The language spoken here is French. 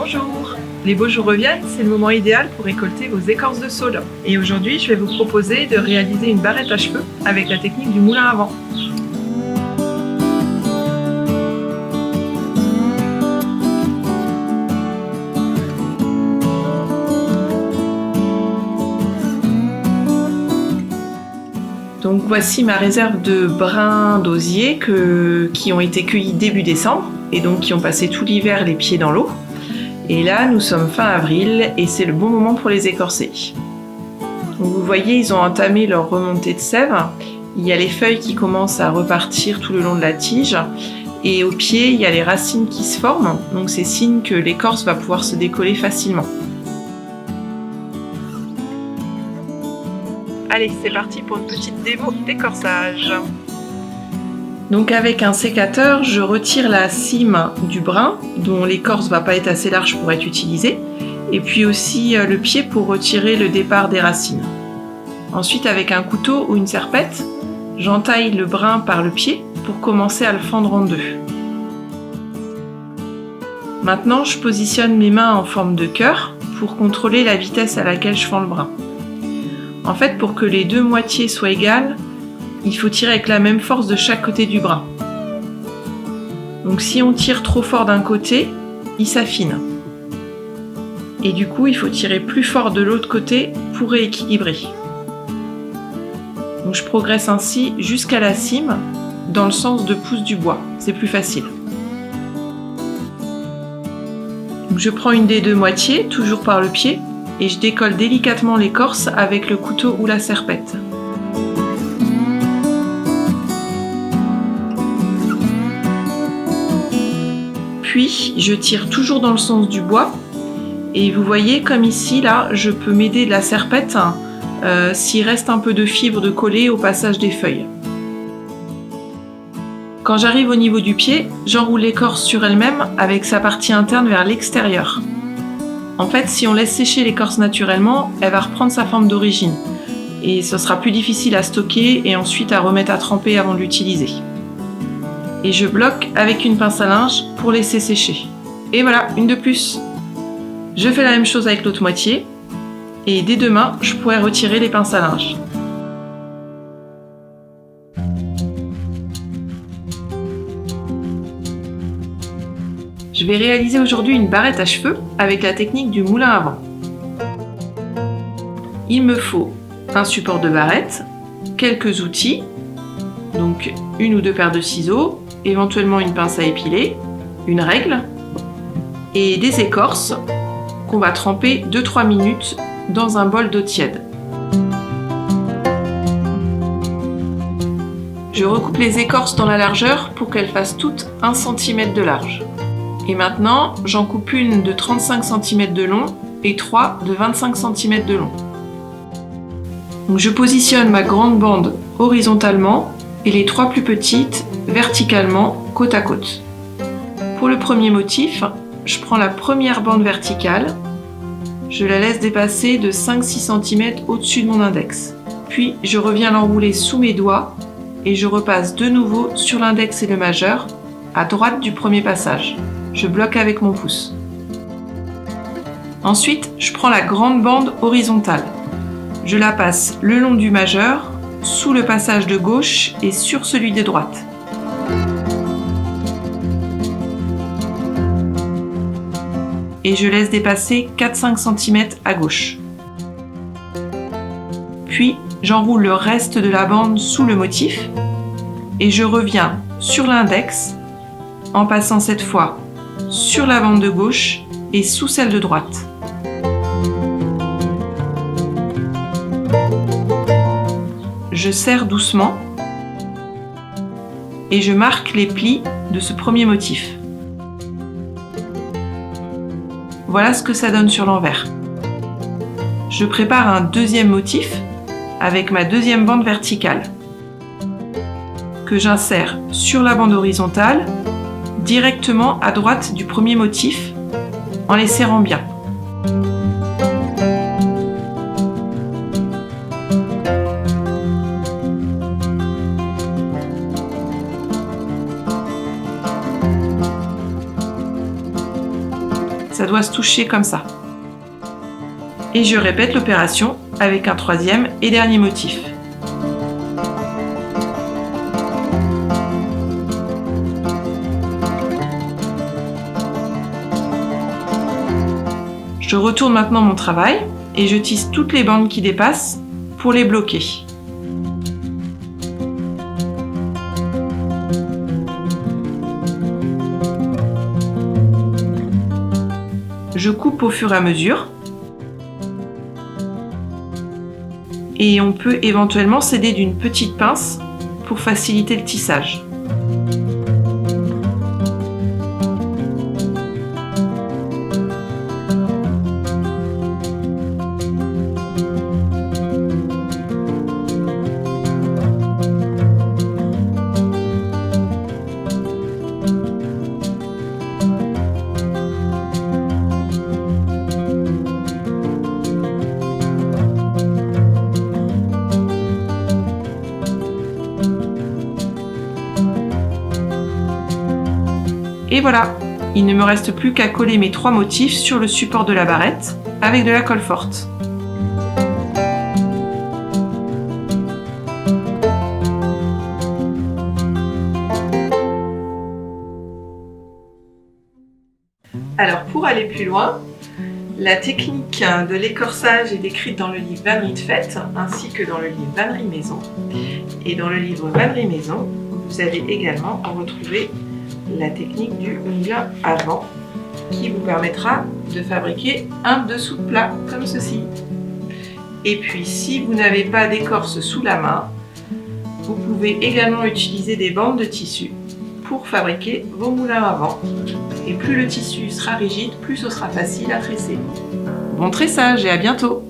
Bonjour! Les beaux jours reviennent, c'est le moment idéal pour récolter vos écorces de saule. Et aujourd'hui, je vais vous proposer de réaliser une barrette à cheveux avec la technique du moulin à vent. Donc voici ma réserve de brins d'osier qui ont été cueillis début décembre et donc qui ont passé tout l'hiver les pieds dans l'eau. Et là, nous sommes fin avril et c'est le bon moment pour les écorcer. Donc vous voyez, ils ont entamé leur remontée de sève. Il y a les feuilles qui commencent à repartir tout le long de la tige. Et au pied, il y a les racines qui se forment. Donc c'est signe que l'écorce va pouvoir se décoller facilement. Allez, c'est parti pour une petite démo d'écorçage. Donc avec un sécateur, je retire la cime du brin, dont l'écorce ne va pas être assez large pour être utilisée, et puis aussi le pied pour retirer le départ des racines. Ensuite, avec un couteau ou une serpette, j'entaille le brin par le pied pour commencer à le fendre en deux. Maintenant, je positionne mes mains en forme de cœur pour contrôler la vitesse à laquelle je fends le brin. En fait, pour que les deux moitiés soient égales, il faut tirer avec la même force de chaque côté du brin. Donc si on tire trop fort d'un côté, il s'affine. Et du coup, il faut tirer plus fort de l'autre côté pour rééquilibrer. Donc je progresse ainsi jusqu'à la cime, dans le sens de pouce du bois. C'est plus facile. Donc je prends une des deux moitiés, toujours par le pied, et je décolle délicatement l'écorce avec le couteau ou la serpette. Puis je tire toujours dans le sens du bois et vous voyez comme ici là je peux m'aider de la serpette s'il reste un peu de fibre de coller au passage des feuilles. Quand j'arrive au niveau du pied, j'enroule l'écorce sur elle-même avec sa partie interne vers l'extérieur. En fait, si on laisse sécher l'écorce naturellement, elle va reprendre sa forme d'origine et ce sera plus difficile à stocker et ensuite à remettre à tremper avant de l'utiliser. Et je bloque avec une pince à linge pour laisser sécher. Et voilà, une de plus. Je fais la même chose avec l'autre moitié et dès demain, je pourrai retirer les pinces à linge. Je vais réaliser aujourd'hui une barrette à cheveux avec la technique du moulin à vent. Il me faut un support de barrette, quelques outils, donc une ou deux paires de ciseaux, éventuellement une pince à épiler, une règle et des écorces qu'on va tremper 2-3 minutes dans un bol d'eau tiède. Je recoupe les écorces dans la largeur pour qu'elles fassent toutes 1 cm de large. Et maintenant, j'en coupe une de 35 cm de long et 3 de 25 cm de long. Donc je positionne ma grande bande horizontalement et les 3 plus petites verticalement, côte à côte. Pour le premier motif, je prends la première bande verticale, je la laisse dépasser de 5-6 cm au-dessus de mon index. Puis je reviens l'enrouler sous mes doigts et je repasse de nouveau sur l'index et le majeur, à droite du premier passage. Je bloque avec mon pouce. Ensuite, je prends la grande bande horizontale. Je la passe le long du majeur, sous le passage de gauche et sur celui de droite. Et je laisse dépasser 4-5 cm à gauche. Puis, j'enroule le reste de la bande sous le motif et je reviens sur l'index en passant cette fois sur la bande de gauche et sous celle de droite. Je serre doucement et je marque les plis de ce premier motif. Voilà ce que ça donne sur l'envers. Je prépare un deuxième motif avec ma deuxième bande verticale que j'insère sur la bande horizontale directement à droite du premier motif en les serrant bien. Ça doit se toucher comme ça. Et je répète l'opération avec un troisième et dernier motif. Je retourne maintenant mon travail et je tisse toutes les bandes qui dépassent pour les bloquer. Je coupe au fur et à mesure. Et on peut éventuellement s'aider d'une petite pince pour faciliter le tissage. Et voilà, il ne me reste plus qu'à coller mes 3 motifs sur le support de la barrette avec de la colle forte. Alors pour aller plus loin, la technique de l'écorsage est décrite dans le livre Vannerie de fête ainsi que dans le livre Vannerie Maison. Et dans le livre Vannerie Maison, vous allez également en retrouver la technique du moulin à vent qui vous permettra de fabriquer un dessous de plat comme ceci. Et puis si vous n'avez pas d'écorce sous la main, vous pouvez également utiliser des bandes de tissu pour fabriquer vos moulins à vent. Et plus le tissu sera rigide, plus ce sera facile à tresser. Bon tressage et à bientôt!